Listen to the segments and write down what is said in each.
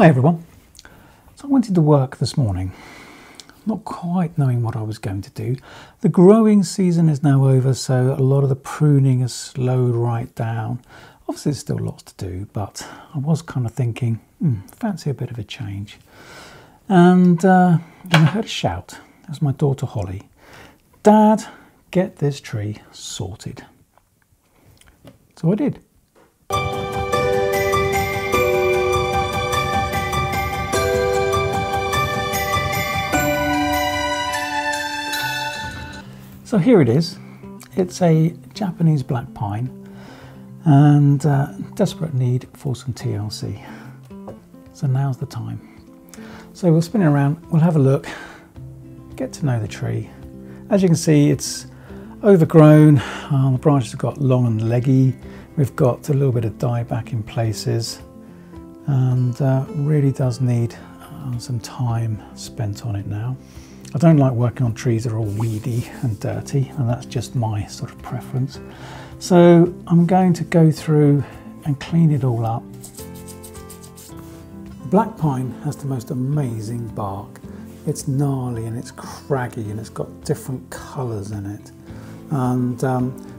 Hi everyone. So I went into work this morning, not quite knowing what I was going to do. The growing season is now over, so a lot of the pruning has slowed right down. Obviously there's still lots to do, but I was kind of thinking, fancy a bit of a change. And then I heard a shout. It was my daughter Holly. Dad, get this tree sorted. So I did. So here it is. It's a Japanese black pine and desperate need for some TLC. So now's the time. So we'll spin it around, we'll have a look, get to know the tree. As you can see, it's overgrown. The branches have got long and leggy. We've got a little bit of dieback in places and really does need some time spent on it now. I don't like working on trees that are all weedy and dirty, and that's just my sort of preference. So I'm going to go through and clean it all up. Black pine has the most amazing bark. It's gnarly and it's craggy and it's got different colours in it. And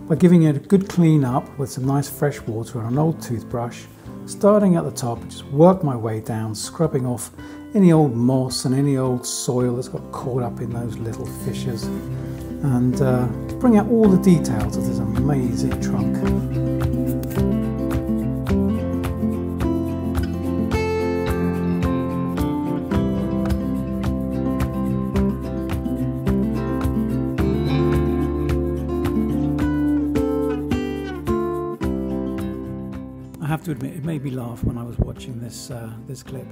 by giving it a good clean up with some nice fresh water and an old toothbrush, starting at the top, just work my way down, scrubbing off any old moss and any old soil that's got caught up in those little fissures, and bring out all the details of this amazing trunk. I have to admit, it made me laugh when I was watching this this clip,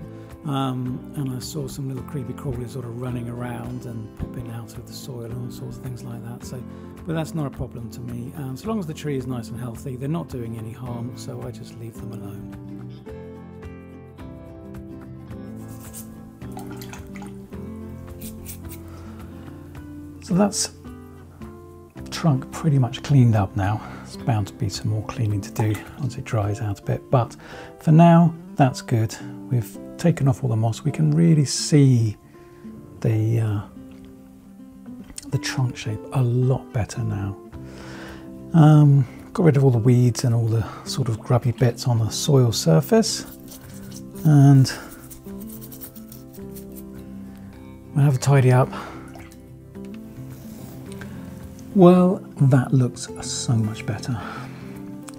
and I saw some little creepy crawlies sort of running around and popping out of the soil and all sorts of things like that. So, but that's not a problem to me. So long as the tree is nice and healthy, they're not doing any harm, so I just leave them alone. So that's the trunk pretty much cleaned up now. There's bound to be some more cleaning to do once it dries out a bit, but for now that's good. We've taken off all the moss. We can really see the trunk shape a lot better now. Got rid of all the weeds and all the sort of grubby bits on the soil surface, and we'll have a tidy up. Well, that looks so much better.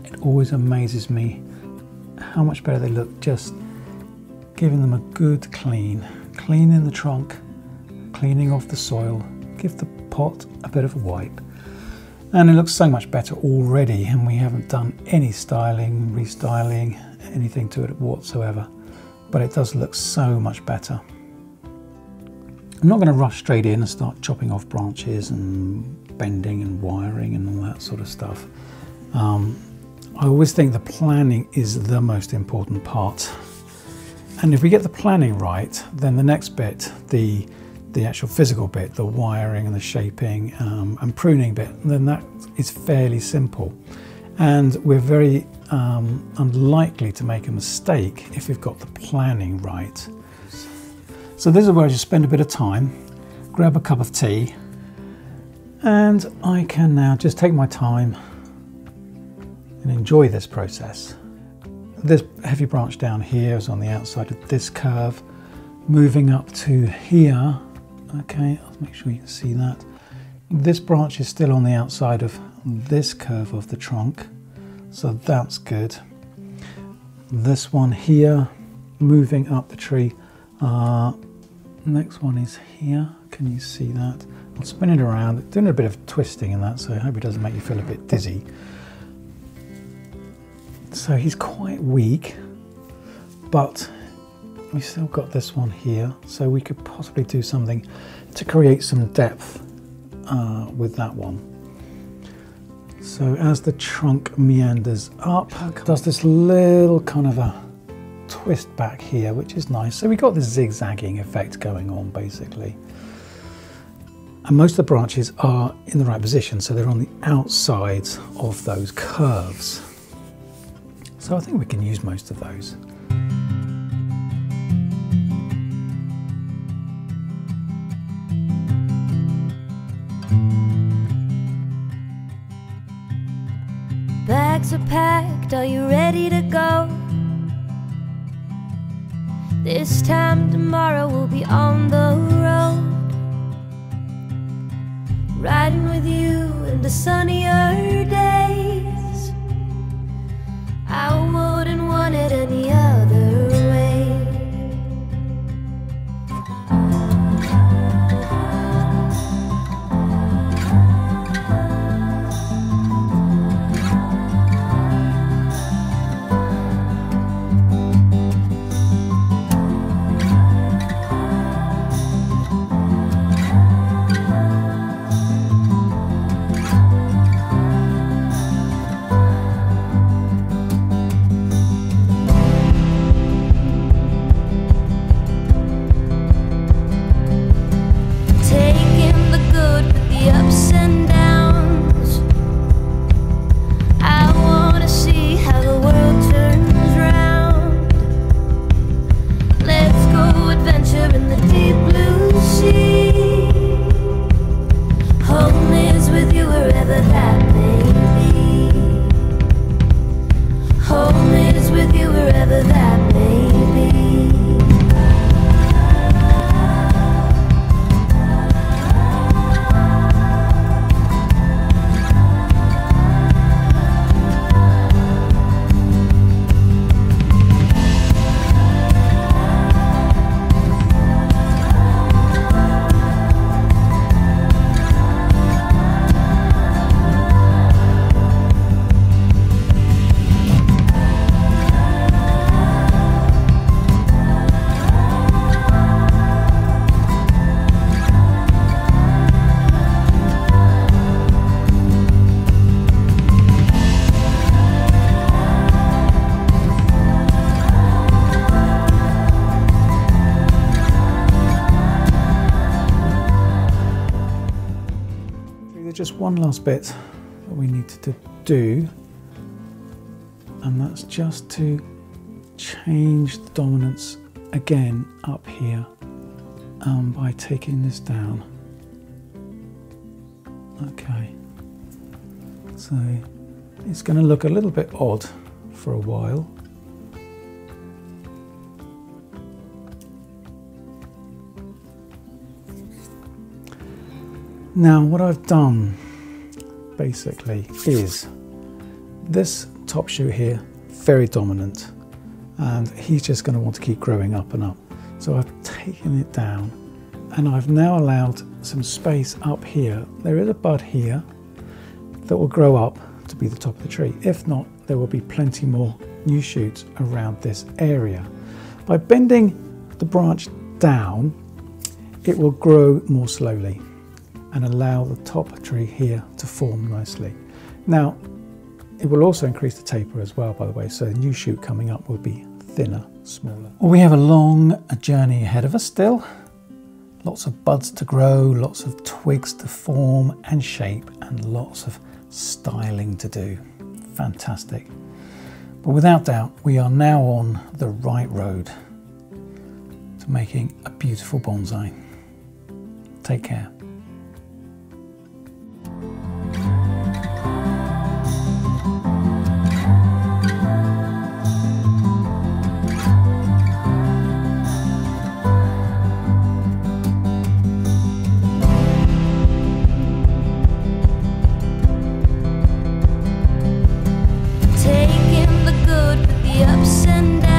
It always amazes me how much better they look just giving them a good clean. Cleaning the trunk, cleaning off the soil, give the pot a bit of a wipe. And it looks so much better already, and we haven't done any styling, restyling, anything to it whatsoever. But it does look so much better. I'm not going to rush straight in and start chopping off branches and bending and wiring and all that sort of stuff. I always think the planning is the most important part. And if we get the planning right, then the next bit, the actual physical bit, the wiring and the shaping and pruning bit, then that is fairly simple. And we're very unlikely to make a mistake if we've got the planning right. So this is where I just spend a bit of time, grab a cup of tea, and I can now just take my time and enjoy this process. This heavy branch down here is on the outside of this curve, moving up to here. Okay, I'll make sure you can see that. This branch is still on the outside of this curve of the trunk, so that's good. This one here, moving up the tree. Next one is here. Can you see that? I'll spin it around, doing a bit of twisting in that, so I hope it doesn't make you feel a bit dizzy. So he's quite weak, but we've still got this one here, so we could possibly do something to create some depth with that one. So as the trunk meanders up, does this little kind of a twist back here, which is nice. So we got this zigzagging effect going on basically. And most of the branches are in the right position, so they're on the outsides of those curves. So I think we can use most of those. bags are packed, are you ready to go? This time tomorrow we'll be on the road, riding with you in the sunnier days. I wouldn't want it any other way. Just one last bit that we need to do, and that's just to change the dominance again up here by taking this down. Okay, so it's going to look a little bit odd for a while. Now what I've done basically is this top shoot here, very dominant, and he's just going to want to keep growing up and up. So I've taken it down and I've now allowed some space up here. There is a bud here that will grow up to be the top of the tree. If not, there will be plenty more new shoots around this area. By bending the branch down, it will grow more slowly and allow the top tree here to form nicely. Now, it will also increase the taper as well, by the way, so the new shoot coming up will be thinner, smaller. Well, we have a long journey ahead of us still. Lots of buds to grow, lots of twigs to form and shape, and lots of styling to do. Fantastic. But without doubt, we are now on the right road to making a beautiful bonsai. Take care. Taking the good with the ups and downs.